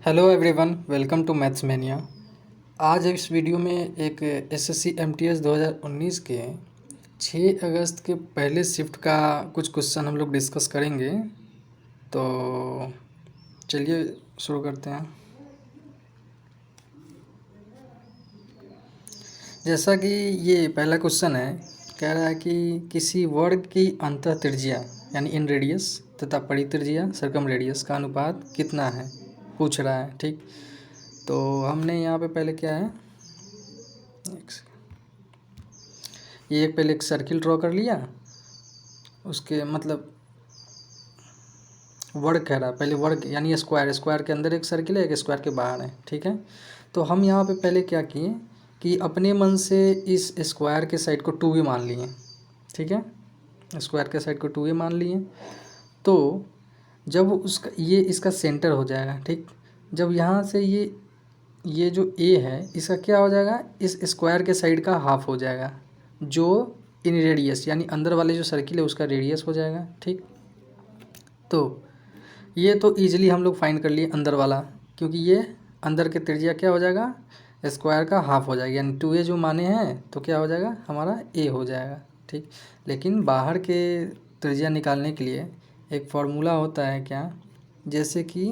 Hello everyone, welcome to Maths Mania. आज इस video में एक एसएससी एमटीएस 2019 के 6 अगस्त के पहले शिफ्ट का कुछ क्वेश्चन हम लोग डिस्कस करेंगे। तो चलिए शुरू करते हैं। जैसा कि ये पहला क्वेश्चन है, कह रहा है कि किसी वर्ग की अंतः त्रिज्या यानी इन रेडियस तथा परित्रिज्या सर्कम रेडियस का अनुपात कितना है, पूछ रहा है। ठीक, तो हमने यहाँ पे पहले क्या है, ये पहले एक सर्किल ड्रॉ कर लिया। उसके मतलब वर्ग कह रहा है, पहले वर्ग यानी स्क्वायर के अंदर एक सर्किल है, एक स्क्वायर के बाहर है। ठीक है, तो हम यहाँ पे पहले क्या किए कि अपने मन से इस स्क्वायर के साइड को 2a मान लिए। ठीक है, स्क्वायर के साइड को 2a मान लिए। तो जब उसका ये इसका सेंटर हो जाएगा, ठीक, जब यहाँ से ये जो a है इसका क्या हो जाएगा, इस स्क्वायर के साइड का हाफ हो जाएगा, जो इन रेडियस यानी अंदर वाले जो सर्किल है उसका रेडियस हो जाएगा। ठीक, तो ये तो ईजिली हम लोग फाइंड कर लिए अंदर वाला, क्योंकि ये अंदर के त्रिज्या क्या हो जाएगा, स्क्वायर का हाफ हो जाएगा, यानी 2a जो माने हैं तो क्या हो जाएगा हमारा a हो जाएगा। ठीक, लेकिन बाहर के त्रिज्या निकालने के लिए एक फार्मूला होता है क्या, जैसे कि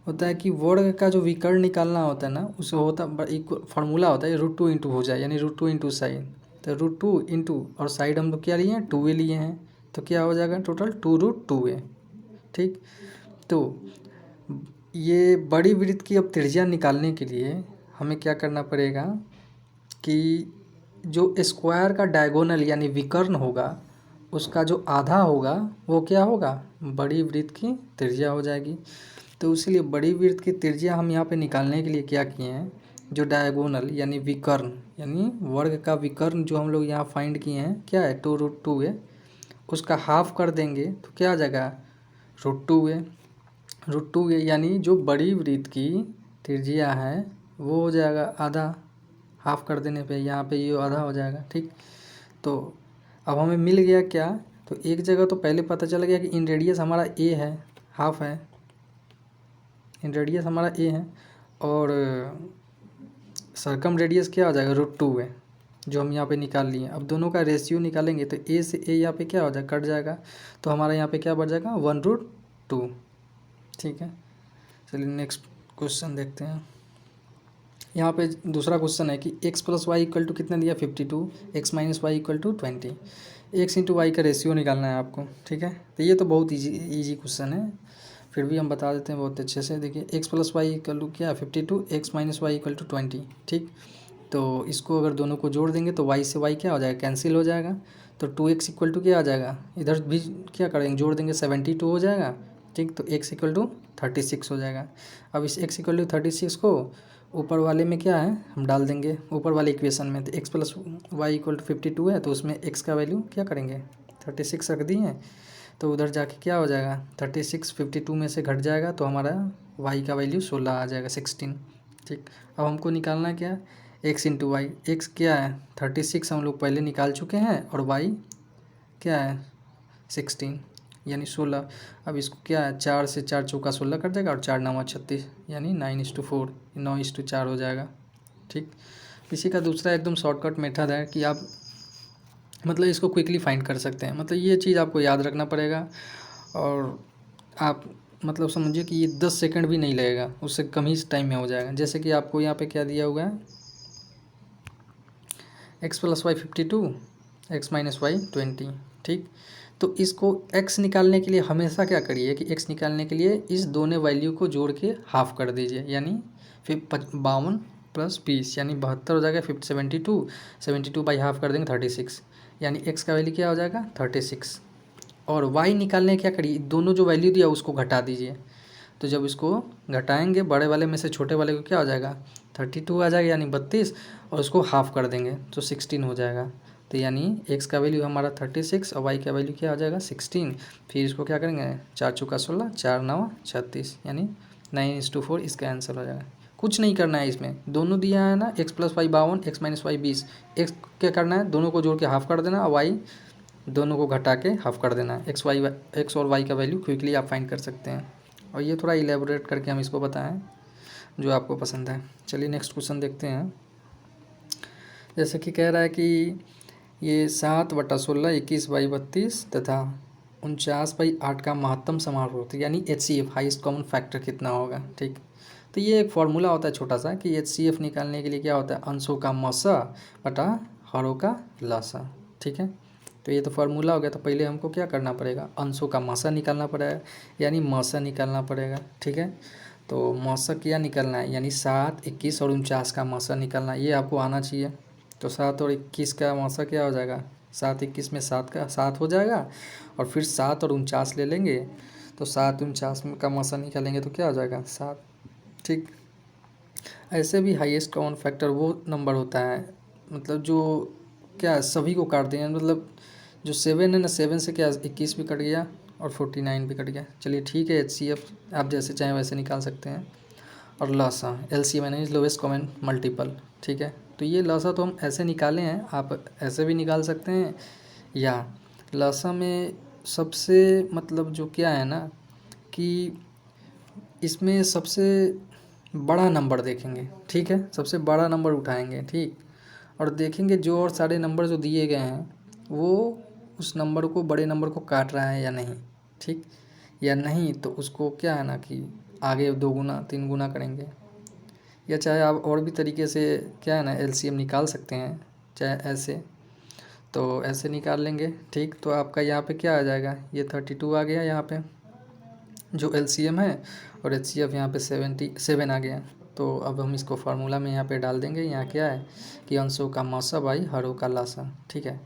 होता है कि वर्ग का जो विकर्ण निकालना होता है ना, उसे होता एक फार्मूला होता है √2 इंटू हो जाए, यानी √2 इंटू साइन। तो √2 इंटू और साइड हम लोग क्या लिए हैं, 2a लिए हैं, तो क्या हो जाएगा टोटल 2√2a। ठीक, तो ये बड़ी वृत्त की अब त्रिज्या निकालने के लिए हमें क्या करना पड़ेगा कि जो स्क्वायर का डायगोनल यानी विकर्ण होगा उसका जो आधा होगा वो क्या होगा, बड़ी वृत्त की त्रिज्या हो जाएगी। तो इसीलिए बड़ी वृत्त की त्रिज्या हम यहाँ पे निकालने के लिए क्या किए हैं, जो डायगोनल यानी विकर्ण यानी वर्ग का विकर्ण जो हम लोग यहाँ फाइंड किए हैं क्या है, 2√2a, उसका हाफ कर देंगे तो क्या आ जाएगा √2a यानी जो बड़ी वृत्त की त्रिज्या है वो हो जाएगा आधा, हाफ कर देने पे यहाँ पे ये आधा हो जाएगा। ठीक, तो अब हमें मिल गया क्या, तो एक जगह तो पहले पता चल गया कि इन रेडियस हमारा a है, हाफ है, इन रेडियस हमारा a है, और सर्कम रेडियस क्या हो जाएगा √2a, जो हम यहाँ पे निकाल लिए। अब दोनों का रेशियो निकालेंगे तो a से a यहाँ पे क्या हो जाएगा, कट जाएगा, तो हमारा यहाँ पे क्या बढ़ जाएगा 1√2। ठीक है, चलिए नेक्स्ट क्वेश्चन देखते हैं। यहाँ पे दूसरा क्वेश्चन है कि x + y = कितना दिया 52, x - y = 20, x × y का रेशियो निकालना है आपको। ठीक है, तो ये तो बहुत इजी क्वेश्चन है, फिर भी हम बता देते हैं बहुत अच्छे से। देखिए x + y = क्या 52, x - y = 20। ठीक, तो इसको अगर दोनों को जोड़ देंगे तो y से y क्या हो जाएगा, कैंसिल हो जाएगा, तो 2x = क्या आ जाएगा, इधर भी क्या करेंगे जोड़ देंगे 72 हो जाएगा। ठीक, तो x = 36 हो जाएगा। अब इस x = 36 को ऊपर वाले में क्या है हम डाल देंगे, ऊपर वाले इक्वेशन में, तो x + y = 52 है, तो उसमें x का वैल्यू क्या करेंगे 36 रख दिए, तो उधर जाके क्या हो जाएगा 36 52 में से घट जाएगा, तो हमारा y का वैल्यू 16 आ जाएगा 16। ठीक, अब हमको निकालना है क्या, x × y, x क्या है 36 हम लोग पहले निकाल चुके हैं, और y क्या है 16 यानी 16। अब इसको क्या है 4 से 4 चौका 16 कर देगा, और 4 9 36 यानी 9:4, 9:4 हो जाएगा। ठीक, इसी का दूसरा एकदम शॉर्टकट मेथड है कि आप मतलब इसको क्विकली फाइंड कर सकते हैं, मतलब ये चीज़ आपको याद रखना पड़ेगा, और आप मतलब समझिए कि ये 10 सेकंड भी नहीं लगेगा, उससे कम ही टाइम में हो जाएगा। जैसे कि आपको यहाँ पे क्या दिया हुआ है, x + y 52, x - y 20। ठीक, तो इसको x निकालने के लिए हमेशा क्या करिए कि x निकालने के लिए इस दोनों वैल्यू को जोड़ के हाफ कर दीजिए, यानी फिर 52 + 20 यानी 72 हो जाएगा। 72 बाई हाफ कर देंगे 36, यानी x का वैल्यू क्या हो जाएगा 36। और y निकालने क्या करिए, दोनों जो वैल्यू दिया उसको घटा दीजिए, तो जब इसको घटाएंगे बड़े वाले में से छोटे वाले को क्या हो जाएगा 32 आ जाएगा, यानी 32, और उसको हाफ कर देंगे तो 16 हो जाएगा। तो यानी x का वैल्यू हमारा 36 और y का वैल्यू क्या हो जाएगा 16। फिर इसको क्या करेंगे 4 चौका 16, 4 9 36, यानी 9:4 इसका आंसर हो जाएगा। कुछ नहीं करना है इसमें, दोनों दिया है ना, x + y 52, x - y 20, x क्या करना है दोनों को जोड़ के हाफ कर देना, और y दोनों को घटा के हाफ कर देना है। x और y का वैल्यू क्विकली आप फाइंड कर सकते हैं। और ये थोड़ा इलेबोरेट करके हम इसको बताएं जो आपको पसंद है। चलिए नेक्स्ट क्वेश्चन देखते हैं। जैसे कि कह रहा है कि ये 7/16 21/32 तथा 49/8 का महत्तम समारोह यानी HCF हाईएस्ट कॉमन फैक्टर कितना होगा। ठीक, तो ये एक फार्मूला होता है छोटा सा कि HCF निकालने के लिए क्या होता है, अंशों का मसा बटा हरों का लसा। ठीक है, तो ये तो फार्मूला हो गया। तो पहले हमको क्या करना पड़ेगा, अंशों का मसा निकालना पड़ेगा यानी मसा निकालना पड़ेगा। ठीक है, तो मसा क्या निकालना है, यानी 7, 21 और 49 का मसा निकालना है, ये आपको आना चाहिए। तो 7 और 21 का मसा क्या हो जाएगा, 7 21 में 7 का 7 हो जाएगा और फिर 7 और 49 ले लेंगे तो 7 49 का मसा निकालेंगे तो क्या हो जाएगा 7। ठीक, ऐसे भी हाईएस्ट कॉमन फैक्टर वो नंबर होता है मतलब जो क्या सभी को काट दें, मतलब जो 7 है ना, 7 से क्या 21 भी कट गया और 49 भी कट गया। चलिए ठीक है, HCF आप जैसे चाहें वैसे निकाल सकते हैं। और लसा LCM यानी लोवेस्ट कॉमन मल्टीपल। ठीक है, तो ये लसा तो हम ऐसे निकाले हैं, आप ऐसे भी निकाल सकते हैं या लसा में सबसे मतलब जो क्या है ना कि इसमें सबसे बड़ा नंबर देखेंगे। ठीक है, सबसे बड़ा नंबर उठाएंगे। ठीक, और देखेंगे जो और सारे नंबर जो दिए गए हैं वो उस नंबर को बड़े नंबर को काट रहा है या नहीं। ठीक, या नहीं तो उसको क्या है ना कि आगे 2 गुना 3 गुना करेंगे, या चाहे आप और भी तरीके से क्या है ना LCM निकाल सकते हैं, चाहे ऐसे तो ऐसे निकाल लेंगे। ठीक, तो आपका यहाँ पे क्या आ जाएगा, ये 32 आ गया यहाँ पे जो LCM है और HCF यहाँ पे 77 आ गया। तो अब हम इसको फार्मूला में यहाँ पे डाल देंगे। यहाँ क्या है कि अंशों का मौसा बाई हरों का लासा। ठीक है,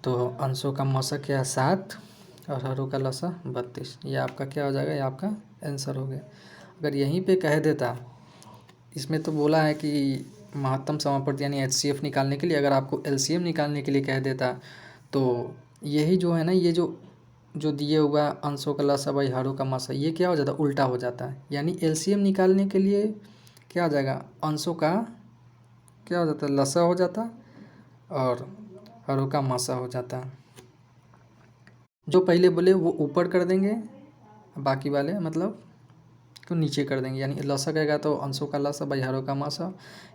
तो अंशों का मौसा क्या है 7 और हरों का लासा 32। ये आपका क्या हो जाएगा, ये आपका आंसर हो गया। अगर यहीं पे कह देता, इसमें तो बोला है कि महत्तम समापवर्ती यानी HCF निकालने के लिए, अगर आपको LCM निकालने के लिए कह देता तो यही जो है ना, ये जो दिए हुआ अंशों का लसा बाई हरों का मसा, ये क्या हो जाता है, उल्टा हो जाता है। यानी LCM निकालने के लिए क्या हो जाएगा, अंशों का क्या हो जाता है, लसा हो जाता और हरों का मसा हो जाता। जो पहले बोले वो ऊपर कर देंगे, बाकी वाले मतलब को नीचे कर देंगे। यानी लसा कहेगा तो अंशों का लसा बाई हरों का मसा,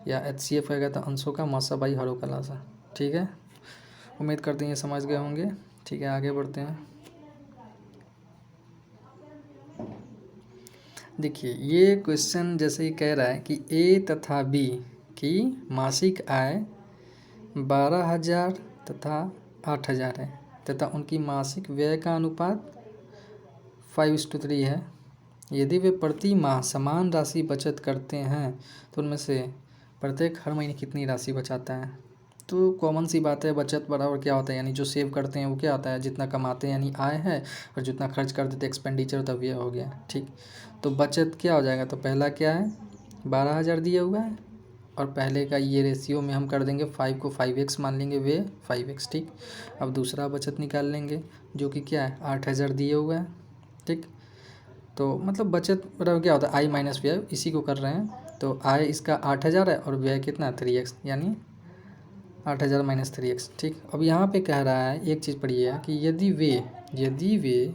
या HCF कहेगा तो अंशों का मसा बाई हरों का लसा। ठीक है, उम्मीद करते हैं ये समझ गए होंगे। ठीक है, आगे बढ़ते हैं। देखिए ये क्वेश्चन जैसे ही कह रहा है कि A तथा B की मासिक आय 12,000 तथा 8,000 है तथा उनकी मासिक व्यय का अनुपात 5:3 है। यदि वे प्रति माह समान राशि बचत करते हैं तो उनमें से प्रत्येक हर महीने कितनी राशि बचाता है। तो कॉमन सी बात है, बचत बराबर क्या होता है, यानी जो सेव करते हैं वो क्या होता है, जितना कमाते हैं यानी आय है, और जितना खर्च कर देते एक्सपेंडिचर तब व्यय हो गया। ठीक, तो बचत क्या हो जाएगा, तो पहला क्या है 12,000 दिया हुआ है और पहले का ये रेशियो में हम कर देंगे 5 को 5x मान लेंगे, वे 5x। ठीक, अब दूसरा बचत निकाल लेंगे जो कि क्या है 8,000 दिए हुआ है। ठीक, तो मतलब बचत बराबर क्या होता है आई माइनस व्यय, इसी को कर रहे हैं। तो आय इसका 8,000 है और व्यय कितना 3x, यानी 8,000 माइनस 3x। ठीक, अब यहाँ पे कह रहा है एक चीज़ पढ़िए कि यदि वे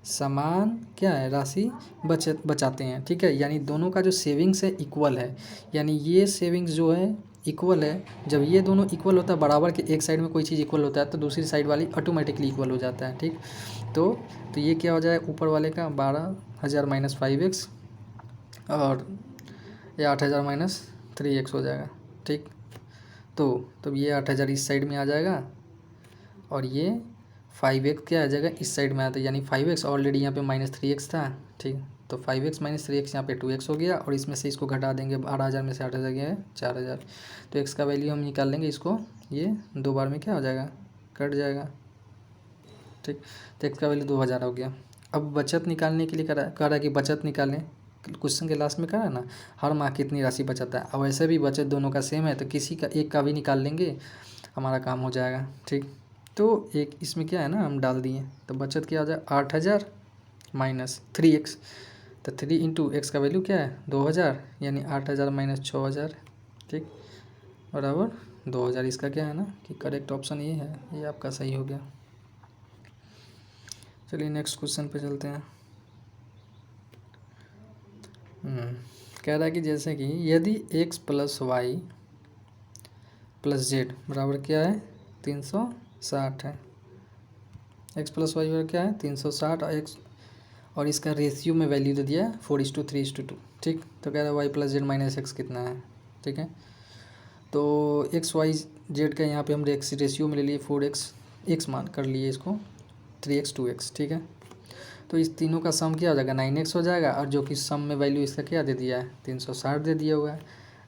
समान क्या है राशि बचाते हैं। ठीक है, यानी दोनों का जो सेविंग्स है इक्वल है, यानी ये सेविंग्स जो है इक्वल है। जब ये दोनों इक्वल होता है, बराबर के एक साइड में कोई चीज़ इक्वल होता है तो दूसरी साइड वाली ऑटोमेटिकली इक्वल हो जाता है। ठीक, तो ये क्या हो जाए ऊपर वाले का 12,000 माइनस 5x और ये 8,000 माइनस 3x हो जाएगा। ठीक, तो ये 8,000 इस साइड में आ जाएगा और ये 5x क्या आ जाएगा इस साइड में आता है, यानी 5x ऑलरेडी यहाँ पे माइनस 3x था। ठीक, तो 5x माइनस 3x यहाँ पे 2x हो गया और इसमें से इसको घटा देंगे, 12,000 में से 8,000 गया है 4,000। तो x का वैल्यू हम निकाल लेंगे, इसको ये 2 बार में क्या हो जाएगा कट जाएगा। ठीक, तो x का वैल्यू 2,000 हो गया। अब बचत निकालने के लिए कह रहा है कि बचत निकालें, क्वेश्चन के लास्ट में कहा है ना हर माह कितनी राशि बचाता है। अब वैसे भी बचत दोनों का सेम है तो किसी का एक का भी निकाल लेंगे, हमारा काम हो जाएगा। ठीक, तो एक इसमें क्या है ना हम डाल दिए, तो बचत क्या हो जाए 8,000 माइनस 3x, तो 3 इंटू एक्स का वैल्यू क्या है 2,000, यानी 8,000 माइनस 6,000। ठीक, बराबर 2,000। इसका क्या है ना कि करेक्ट ऑप्शन ये है, ये आपका सही हो गया। चलिए नेक्स्ट क्वेश्चन पे चलते हैं। कह रहा है कि जैसे कि यदि x plus y plus z बराबर क्या है 360 है। x प्लस वाई बराबर क्या है 360 और x और इसका रेशियो में वैल्यू दे दिया है 4:3:2। ठीक, तो कह रहा है y plus z minus x कितना है। ठीक है, तो एक्स वाई जेड का यहाँ पे हम रेशियो में ले लिए 4x मान कर लिए इसको 3x 2x। ठीक है, तो इस तीनों का सम क्या हो जाएगा 9x हो जाएगा और जो कि सम में वैल्यू इसका क्या दे दिया है 360 दे दिया हुआ है।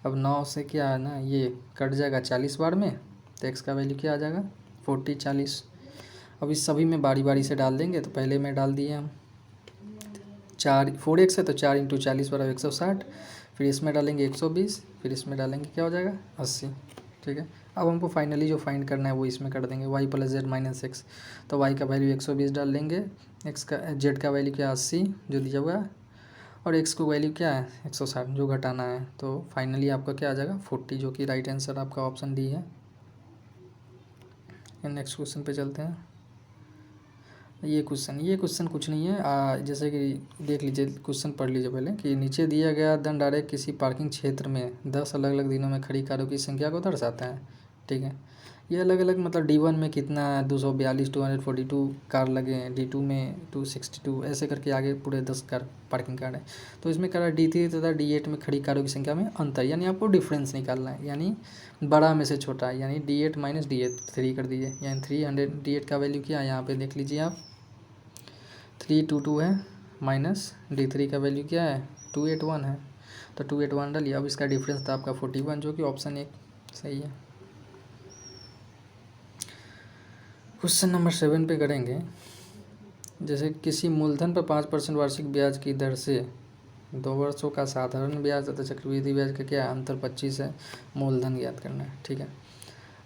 अब 9 से क्या है ना ये कट जाएगा 40 बार में, तो x का वैल्यू क्या आ जाएगा 40 अब इस सभी में बारी बारी से डाल देंगे। तो पहले में डाल दिए हम 4x है तो 4 × 40 बराबर 160, फिर इसमें डालेंगे 120, फिर इसमें डालेंगे क्या हो जाएगा 80। ठीक है, अब हमको फाइनली जो फाइंड करना है वो इसमें कर देंगे y plus z minus x. तो y का वैल्यू 120 डाल लेंगे, x का z का वैल्यू क्या 80 जो दिया हुआ है और x को वैल्यू क्या है 160 जो घटाना है। तो फाइनली आपका क्या आ जाएगा 40 जो कि राइट आंसर आपका ऑप्शन डी है। नेक्स्ट क्वेश्चन पे चलते हैं। ये क्वेश्चन कुछ नहीं है, जैसे कि देख लीजिए क्वेश्चन पढ़ लीजिए पहले कि नीचे दिया गया धन डायरेक्ट किसी पार्किंग क्षेत्र में 10 अलग अलग दिनों में खड़ी कारों की संख्या को दर्शाता है। ठीक है, ये अलग अलग मतलब D1 में कितना 242 242 कार लगे हैं, D2 में 262 ऐसे करके आगे पूरे 10 कार पार्किंग कार है। तो इसमें कह रहा है D3 तथा D8 में खड़ी कारों की संख्या में अंतर, यानी आपको डिफरेंस निकालना है, यानी बड़ा में से छोटा, यानी D8 माइनस D8 3 कर दीजिए, यानी 300 D8 का वैल्यू क्या है यहाँ पे देख लीजिए आप 322 है माइनस D3 का वैल्यू क्या है 281 है, तो 281 डालिए। अब इसका डिफरेंस था आपका 41 जो कि ऑप्शन 1 सही है। क्वेश्चन नंबर 7 पे करेंगे। जैसे किसी मूलधन पर 5% वार्षिक ब्याज की दर से 2 वर्षों का साधारण ब्याज तथा चक्रवृद्धि ब्याज का क्या अंतर 25 है, मूलधन ज्ञात करना है। ठीक है,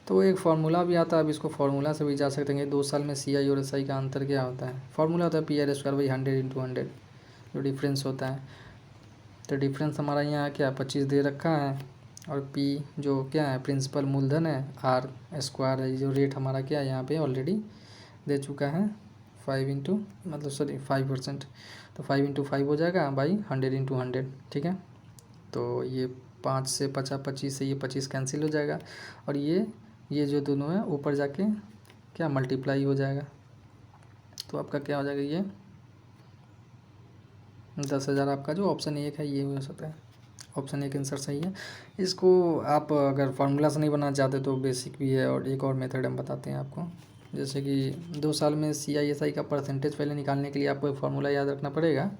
तो एक फार्मूला भी आता है, अब इसको फार्मूला से भी जा सकते हैं। 2 साल में CI और SI का अंतर क्या होता है, फार्मूला होता है PR² 100 × 100 जो डिफरेंस होता है। तो डिफरेंस हमारा यहाँ क्या 25 दे रखा है और P जो क्या है प्रिंसिपल मूलधन है, R² है जो रेट हमारा क्या है यहाँ पे ऑलरेडी दे चुका है 5% तो 5 × 5 हो जाएगा बाई 100 × 100। ठीक है, तो ये 5 से 50 25 से ये 25 कैंसिल हो जाएगा और ये जो दोनों है ऊपर जाके क्या मल्टीप्लाई हो जाएगा, तो आपका क्या हो जाएगा ये 10,000 आपका जो ऑप्शन 1 है ये हो सकता है। ऑप्शन 1 आंसर सही है। इसको आप अगर फार्मूला से नहीं बनाना चाहते तो बेसिक भी है और एक और मेथड हम बताते हैं आपको। जैसे कि 2 साल में CI SI का परसेंटेज पहले निकालने के लिए आपको एक फार्मूला याद रखना पड़ेगा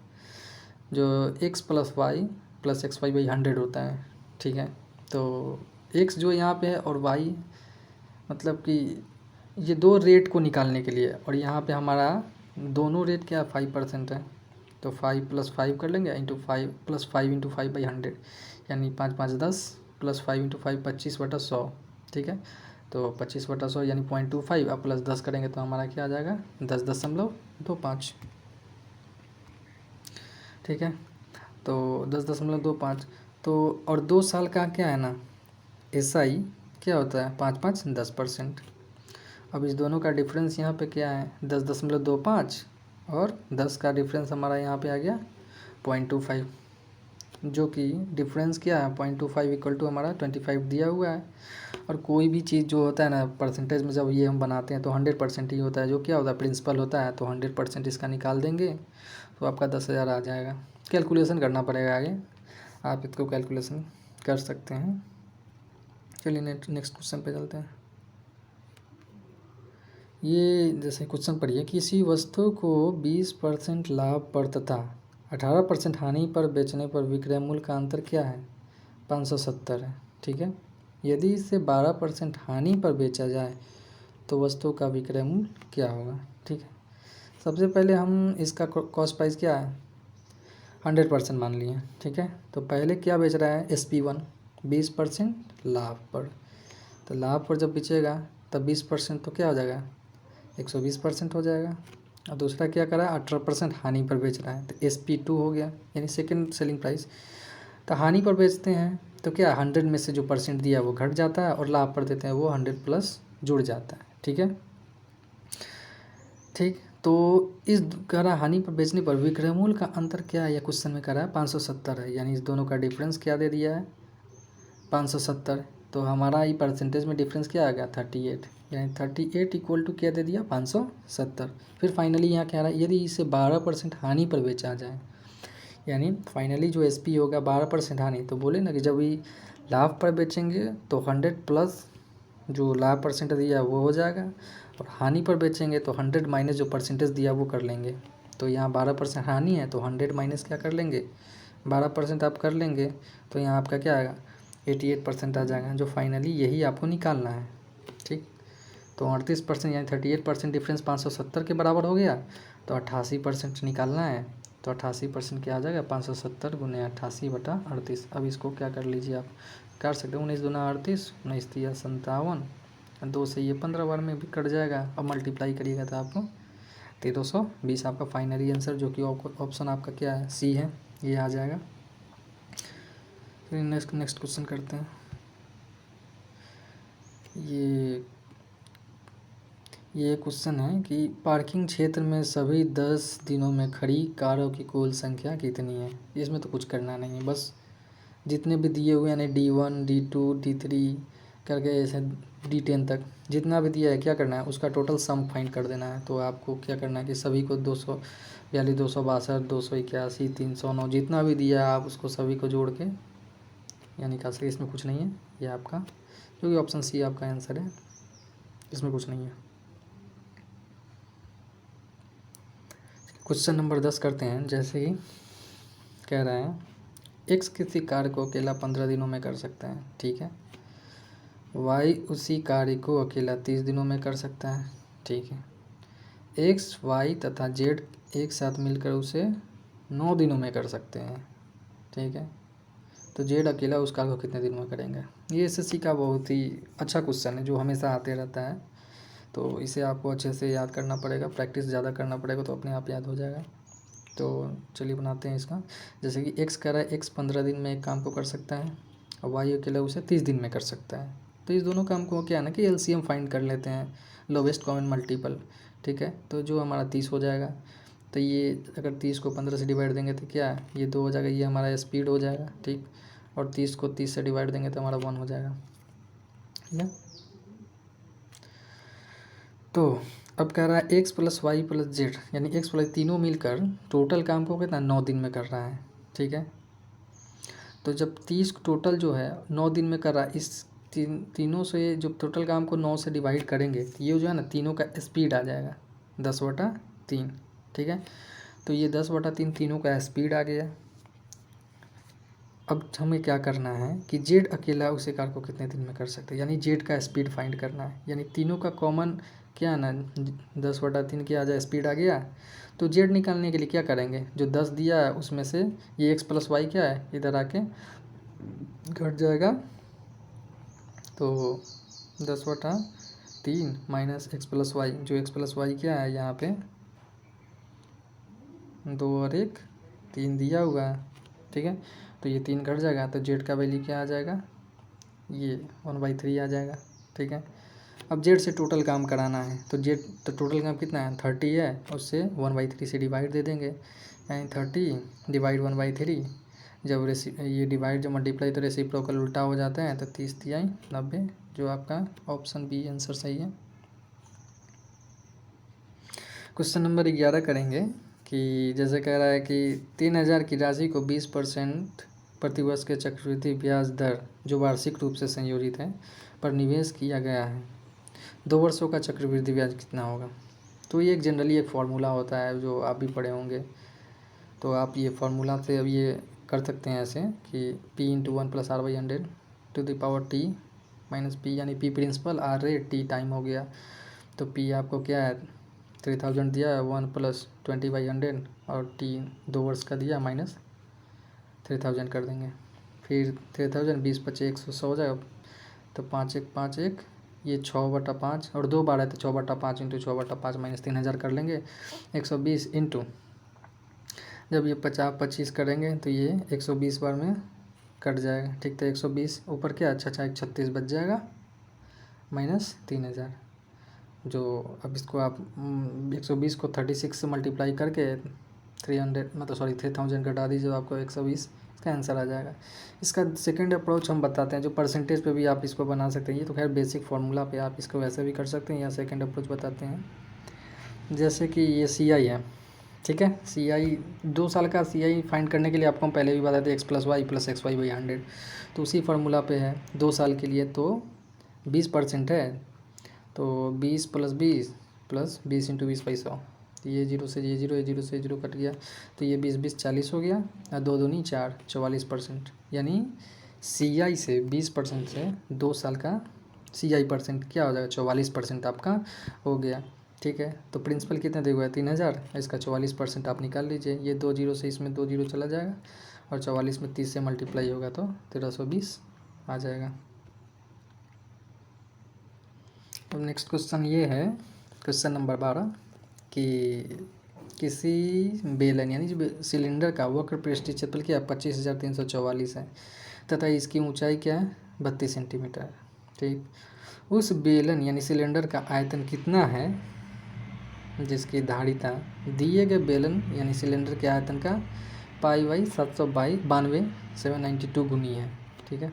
जो x plus y plus XY by 100 होता है। ठीक है, तो x जो यहाँ पे है और y मतलब कि ये 2 रेट को निकालने के लिए, और यहाँ पे हमारा दोनों रेट क्या 5% है, तो 5 + 5 कर लेंगे इंटू 5 + 5 × 5 बाई 100, यानी 5 5 10 + 5 × 5 25/100। ठीक है, तो 25/100 यानी 0.25 अब प्लस 10 करेंगे तो हमारा क्या आ जाएगा 10.25। ठीक है, तो 10.25 तो और 2 साल का क्या है ना SI क्या होता है 5 5 10%। अब इस दोनों का डिफरेंस यहाँ पे क्या है 10.25 और 10 का डिफरेंस हमारा यहाँ पे आ गया 0.25, जो कि डिफरेंस क्या है 0.25 इक्वल टू हमारा 25 दिया हुआ है। और कोई भी चीज़ जो होता है ना परसेंटेज में जब ये हम बनाते हैं तो 100% ही होता है, जो क्या होता है प्रिंसिपल होता है, तो 100% इसका निकाल देंगे तो आपका 10,000 आ जाएगा। कैलकुलेशन करना पड़ेगा आगे, आप इसको कैलकुलेशन कर सकते हैं। चलिए नेक्स्ट क्वेश्चन पे चलते हैं। ये जैसे क्वेश्चन पढ़िए, किसी वस्तु को 20% लाभ पर तथा 18% हानि पर बेचने पर विक्रय मूल्य का अंतर क्या है 570 है। ठीक है, यदि इसे 12% हानि पर बेचा जाए तो वस्तु का विक्रय मूल्य क्या होगा। ठीक है, सबसे पहले हम इसका कॉस्ट प्राइस क्या है 100% मान लिए। ठीक है, तो पहले क्या बेच रहा है SP1 20% लाभ पर, तो लाभ पर जब बेचेगा तब 20% तो क्या हो जाएगा 120% हो जाएगा। और दूसरा क्या करा 18% हानि पर बेच रहा है तो SP2 हो गया, यानी सेकंड सेलिंग प्राइस। तो हानि पर बेचते हैं तो क्या 100 में से जो परसेंट दिया वो घट जाता है और लाभ पर देते हैं वो 100 प्लस जुड़ जाता है। ठीक है, ठीक, तो इस कह रहा हानि पर बेचने पर विक्रय मूल्य का अंतर क्या है, या क्वेश्चन में कह रहा है 570 है, यानी इस दोनों का डिफरेंस क्या दे दिया है 570। तो हमारा ये परसेंटेज में डिफरेंस क्या आ गया 38, यानी 38 इक्वल टू क्या दे दिया 570। फिर फाइनली यहाँ कह रहा है यदि इसे 12% हानि पर बेचा जाए, यानी फाइनली जो एसपी होगा 12% हानि, तो बोले ना कि जब ये लाभ पर बेचेंगे तो 100 प्लस जो लाभ परसेंट दिया वो हो जाएगा, और हानि पर बेचेंगे तो 100 माइनस जो परसेंटेज दिया वो कर लेंगे। तो यहाँ 12% हानि है तो 100 माइनस क्या कर लेंगे 12% आप कर लेंगे, तो यहाँ आपका क्या आएगा 88% आ जाएगा, जो फाइनली यही आपको निकालना है। ठीक, तो 38% यानी 38% डिफरेंस 570 के बराबर हो गया, तो 88% निकालना है। तो 88% क्या आ जाएगा 570 गुने 88/38। अब इसको क्या कर लीजिए आप कर सकते हो 19 दूना 38, 19 तिया 57, 2 से ये 15 बार में भी कट जाएगा। अब मल्टीप्लाई करिएगा तो आपको 1320 आपका फाइनली आंसर, जो कि ऑप्शन आपका क्या है सी है, ये आ जाएगा। फिर नेक्स्ट क्वेश्चन करते हैं। ये क्वेश्चन है कि पार्किंग क्षेत्र में सभी 10 दिनों में खड़ी कारों की कुल संख्या कितनी है। इसमें तो कुछ करना नहीं है, बस जितने भी दिए हुए हैं D1 D2 D3 करके ऐसे D10 तक जितना भी दिया है क्या करना है उसका टोटल सम फाइंड कर देना है। तो आपको क्या करना है कि सभी को 242 262 281 309 जितना भी दिया है आप उसको सभी को जोड़ के या निकाल सकते। इसमें कुछ नहीं है, ये आपका जो कि ऑप्शन सी आपका आंसर है, इसमें कुछ नहीं है। क्वेश्चन नंबर 10 करते हैं। जैसे कि कह रहा है एक्स किसी कार्य को अकेला 15 दिनों में कर सकता है, ठीक है। वाई उसी कार्य को अकेला 30 दिनों में कर सकता है, ठीक है। एक्स वाई तथा जेड एक साथ मिलकर उसे 9 दिनों में कर सकते हैं, ठीक है। तो जेड अकेला उस कार्य को कितने दिन में करेंगे। ये एसएससी का बहुत ही अच्छा क्वेश्चन है जो हमेशा आते रहता है, तो इसे आपको अच्छे से याद करना पड़ेगा, प्रैक्टिस ज़्यादा करना पड़ेगा तो अपने आप याद हो जाएगा। तो चलिए बनाते हैं इसका। जैसे कि एक्स कह रहा है एक्स 15 दिन में एक काम को कर सकता है और वाई अकेला उसे 30 दिन में कर सकता है। तो इस दोनों काम को क्या है ना कि एलसीएम फाइंड कर लेते हैं, लोवेस्ट कॉमन मल्टीपल, ठीक है। तो जो हमारा 30 हो जाएगा, तो ये अगर 30 को 15 से डिवाइड देंगे तो क्या है ये 2 हो जाएगा, ये हमारा स्पीड हो जाएगा, ठीक। और 30 को 30 से डिवाइड देंगे तो हमारा 1 हो जाएगा, ठीक है। तो अब कह रहा है x plus y plus z, यानी एक्स प्लस तीनों मिलकर टोटल काम को कितना 9 दिन में कर रहा है, ठीक है। तो जब 30 टोटल जो है 9 दिन में कर रहा है, इस तीनों से जो टोटल काम को 9 से डिवाइड करेंगे तो ये जो है ना तीनों का स्पीड आ जाएगा 10/3, ठीक है। तो ये 10/3 तीनों का स्पीड आ गया। अब हमें क्या करना है कि जेड अकेला उसे कार को कितने दिन में कर सकते हैं, यानी जेड का स्पीड फाइंड करना है। यानी तीनों का कॉमन क्या है ना 10/3 क्या आ जाए स्पीड आ गया। तो जेड निकालने के लिए क्या करेंगे, जो 10 दिया है उसमें से ये एक्स प्लस वाई क्या है इधर आके घट जाएगा, तो 10/3 माइनस एक्स प्लस वाई, जो एक्स प्लस वाई क्या है यहाँ पे 2 और 1 3 दिया हुआ है, ठीक है। तो ये 3 घट जाएगा, तो जेड का वैल्यू क्या आ जाएगा ये 1/3 आ जाएगा, ठीक है। अब जेड से टोटल काम कराना है, तो जेड तो टोटल काम कितना है 30 है, उससे 1/3 से डिवाइड दे देंगे, यानी 30 डिवाइड 1/3। जब ये डिवाइड जब मल्टीप्लाई तो रेसिप्रोकल उल्टा हो जाता है, तो 30 तिहाई 90, जो आपका ऑप्शन बी आंसर सही है। क्वेश्चन नंबर 11 करेंगे कि जैसे कह रहा है कि 3000 की राशि को 20% प्रतिवर्ष के चक्रवृद्धि ब्याज दर जो वार्षिक रूप से संयोजित है पर निवेश किया गया है, 2 वर्षों का चक्रवृद्धि ब्याज कितना होगा। तो ये एक जनरली एक फार्मूला होता है जो आप भी पढ़े होंगे, तो आप ये फार्मूला से अब ये कर सकते हैं ऐसे कि P × 1 + R/100 to the power T minus P, यानी P principal R rate T time हो गया। तो P आपको क्या है 3000 दिया है, 1 + 20/100 और T 2 वर्ष का दिया माइनस 3000 कर देंगे। फिर 3000 20 × 5 100 हो जाएगा, तो 5 1 5 1 ये 6/5 और 2 बार है तो 6/5 × 6/5 माइनस 3000 कर लेंगे। 120 इंटू जब ये 50 25 करेंगे तो ये 120 बार में कट जाएगा, ठीक। तो 120 ऊपर क्या अच्छा 36 बच जाएगा माइनस 3000 जो अब इसको आप 120 को 36 से मल्टीप्लाई करके 300 मतलब सॉरी 3000 घटा दीजिए, आपको 120 इसका आंसर आ जाएगा। इसका सेकंड अप्रोच हम बताते हैं, जो परसेंटेज पे भी आप इसको बना सकते हैं। ये तो खैर बेसिक फार्मूला पे आप इसको वैसे भी कर सकते हैं, या सेकंड अप्रोच बताते हैं। जैसे कि ये CI है, ठीक है। CI 2 साल का CI फाइंड करने के लिए आपको हम पहले भी बताते x plus y plus x y by 100, तो उसी फार्मूला पे है 2 साल के लिए। तो 20% है, तो 20 + 20 + 20 × 20 / 100, तो ये 0 से ये 0, ये 0 से ये 0 कट गया, तो ये 20 20 40 हो गया, और 2 दूनी 4, 44%। यानी CI से 20% से 2 साल का CI परसेंट क्या हो जाएगा, 44% आपका हो गया, ठीक है। तो प्रिंसिपल कितने दिया हुआ है, 3000, इसका 44% आप निकाल लीजिए। ये 2 0 से इसमें 2 0 चला जाएगा, और 44 में 30 से मल्टीप्लाई होगा तो 1320 आ जाएगा। अब नेक्स्ट क्वेश्चन ये है, क्वेश्चन नंबर 12, कि किसी बेलन यानी जो सिलेंडर का वक्र पृष्ठीय क्षेत्रफल क्या 25,344 है, तथा इसकी ऊंचाई क्या है 32 सेंटीमीटर, ठीक। उस बेलन यानी सिलेंडर का आयतन कितना है जिसकी धारिता दिए गए बेलन यानी सिलेंडर के आयतन का π/792 792 गुनी है, ठीक है।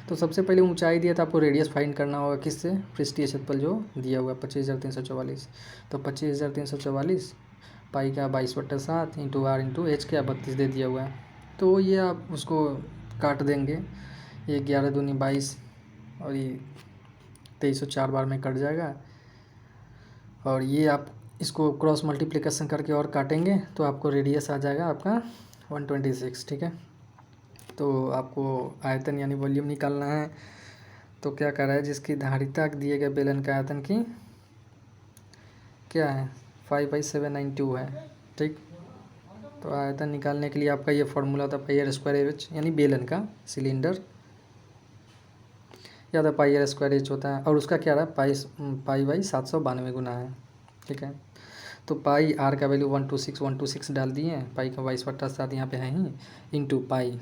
तो सबसे पहले ऊंचाई दिया था, आपको रेडियस फाइंड करना होगा किससे, पृष्ठीय क्षेत्रफल जो दिया हुआ है 25,344, तो 25,344 पाई का 22/7 इंटू R इंटू H क्या 32 दे दिया हुआ है। तो ये आप उसको काट देंगे, ये 11 दूनी 22, और ये 2304 बार में कट जाएगा, और ये आप इसको क्रॉस मल्टीप्लिकेशन करके और काटेंगे तो आपको रेडियस आ जाएगा आपका 126, ठीक है। तो आपको आयतन यानी वॉल्यूम निकालना है, तो क्या कर रहा है, जिसकी धारिता दिए गए बेलन का आयतन की क्या है 5/792 है, ठीक। तो आयतन निकालने के लिए आपका ये फार्मूला होता है πr²h, यानी बेलन का, सिलेंडर या तो πr²h होता है, और उसका क्या रहा π/792 गुना है, ठीक है। तो पाई R का वैल्यू 126 डाल दिए, पाई का 22/7 यहाँ पे है ही, इंटू पाई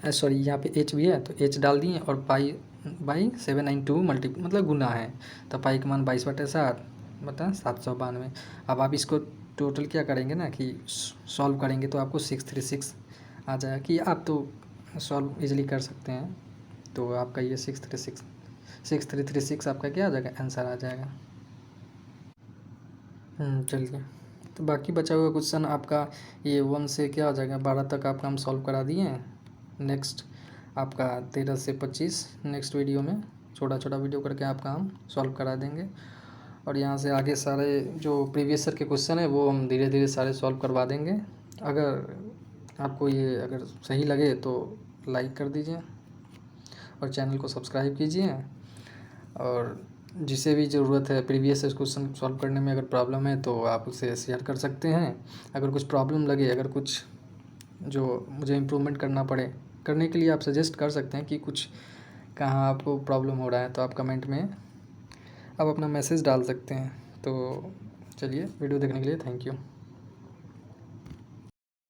सॉरी यहाँ पे H भी है तो H डाल दिए, और π/792 मतलब गुना है, तो पाई का मान 22/7 बटा 792। अब आप इसको टोटल क्या करेंगे ना कि सॉल्व करेंगे तो आपको 636 आ जाएगा, कि आप तो सॉल्व इजीली कर सकते हैं। तो आपका ये 6336 आपका क्या आ जाएगा, आंसर आ जाएगा। चलिए, तो बाकी बचा हुआ क्वेश्चन आपका ये 1 से क्या आ जाएगा 12 तक आपका हम सॉल्व करा दिए हैं। नेक्स्ट आपका 13 से 25 नेक्स्ट वीडियो में छोटा छोटा वीडियो करके आपका हम सॉल्व करा देंगे, और यहाँ से आगे सारे जो प्रीवियस ईयर के क्वेश्चन है वो हम धीरे धीरे सारे सॉल्व करवा देंगे। अगर आपको ये अगर सही लगे तो लाइक कर दीजिए, और चैनल को सब्सक्राइब कीजिए, और जिसे भी ज़रूरत है प्रीवियस क्वेश्चन सॉल्व करने में अगर प्रॉब्लम है तो आप उसे शेयर कर सकते हैं। अगर कुछ प्रॉब्लम लगे, अगर कुछ जो मुझे इम्प्रूवमेंट करने के लिए आप सजेस्ट कर सकते हैं कि कुछ कहाँ आपको प्रॉब्लम हो रहा है, तो आप कमेंट में आप अपना मैसेज डाल सकते हैं। तो चलिए, वीडियो देखने के लिए थैंक यू।